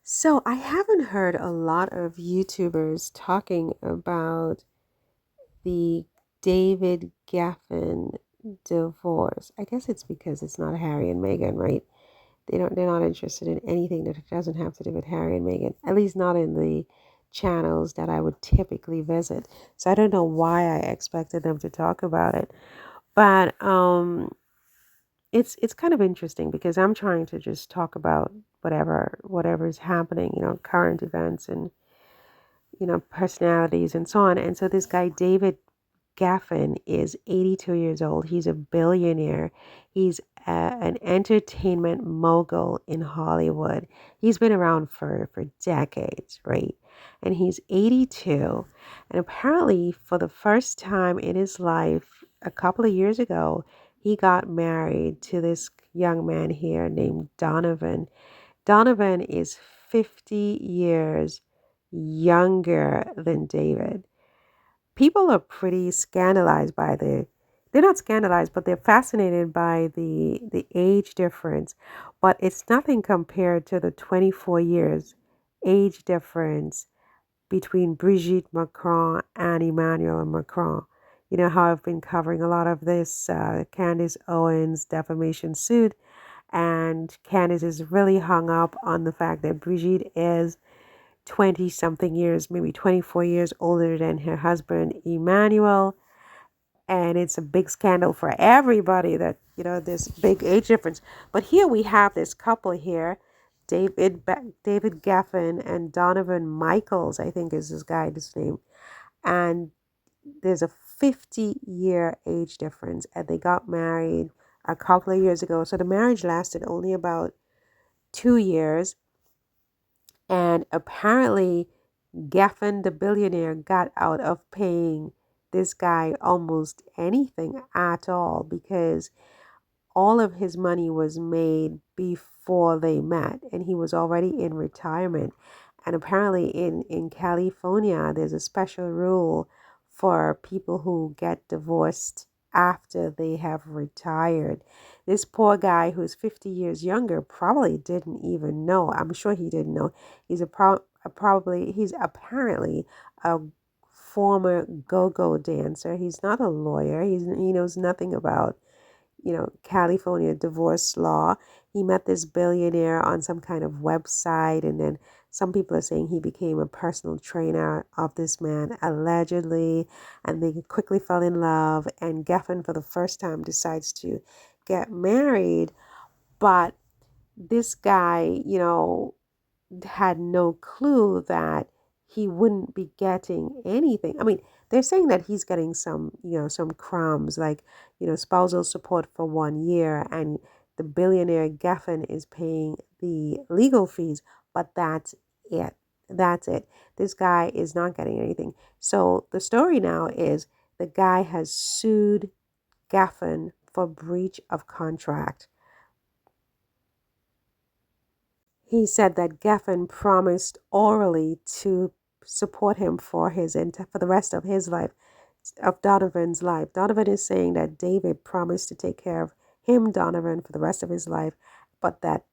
So I haven't heard a lot of YouTubers talking about the David Geffen divorce. I guess it's because it's not Harry and Meghan, right? They're not interested in anything that doesn't have to do with Harry and Meghan, at least not in the channels that I would typically visit. So I don't know why I expected them to talk about it. But it's kind of interesting because I'm trying to just talk about whatever is happening, current events and personalities and so on. And so this guy, David Geffen, is 82 years old. He's a billionaire. He's an entertainment mogul in Hollywood. He's been around for decades, right? And he's 82. And apparently, for the first time in his life, a couple of years ago, he got married to this young man here named Donovan. Donovan is 50 years younger than David. People are pretty scandalized by they're not scandalized, but they're fascinated by the age difference. But it's nothing compared to the 24 years age difference between Brigitte Macron and Emmanuel Macron. You know how I've been covering a lot of this Candace Owens defamation suit, and Candace is really hung up on the fact that Brigitte is 20 something years, maybe 24 years older than her husband Emmanuel. And it's a big scandal for everybody that, this big age difference. But here we have this couple here, David Geffen and Donovan Michaels, I think is this guy's name. And there's a 50-year age difference. And they got married a couple of years ago. So the marriage lasted only about 2 years. And apparently, Geffen, the billionaire, got out of paying this guy almost anything at all because all of his money was made before they met and he was already in retirement. And apparently, in California, there's a special rule for people who get divorced after they have retired. This poor guy who's 50 years younger probably didn't even know. I'm sure he didn't know. He's apparently a former go-go dancer. He's not a lawyer. He knows nothing about California divorce law. He met this billionaire on some kind of website, and then some people are saying he became a personal trainer of this man, allegedly, and they quickly fell in love. And Geffen, for the first time, decides to get married, but this guy, had no clue that he wouldn't be getting anything. I mean, they're saying that he's getting some crumbs, like, spousal support for 1 year, and the billionaire Geffen is paying the legal fees, but that's it. That's it. This guy is not getting anything. So the story now is the guy has sued Geffen for breach of contract. He said that Geffen promised orally to support him for the rest of his life, of Donovan's life. Donovan is saying that David promised to take care of him, Donovan, for the rest of his life, but that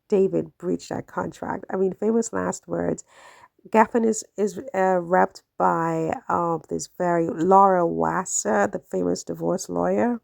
David breached that contract. I mean, famous last words. Geffen is repped by this very Laura Wasser, the famous divorce lawyer.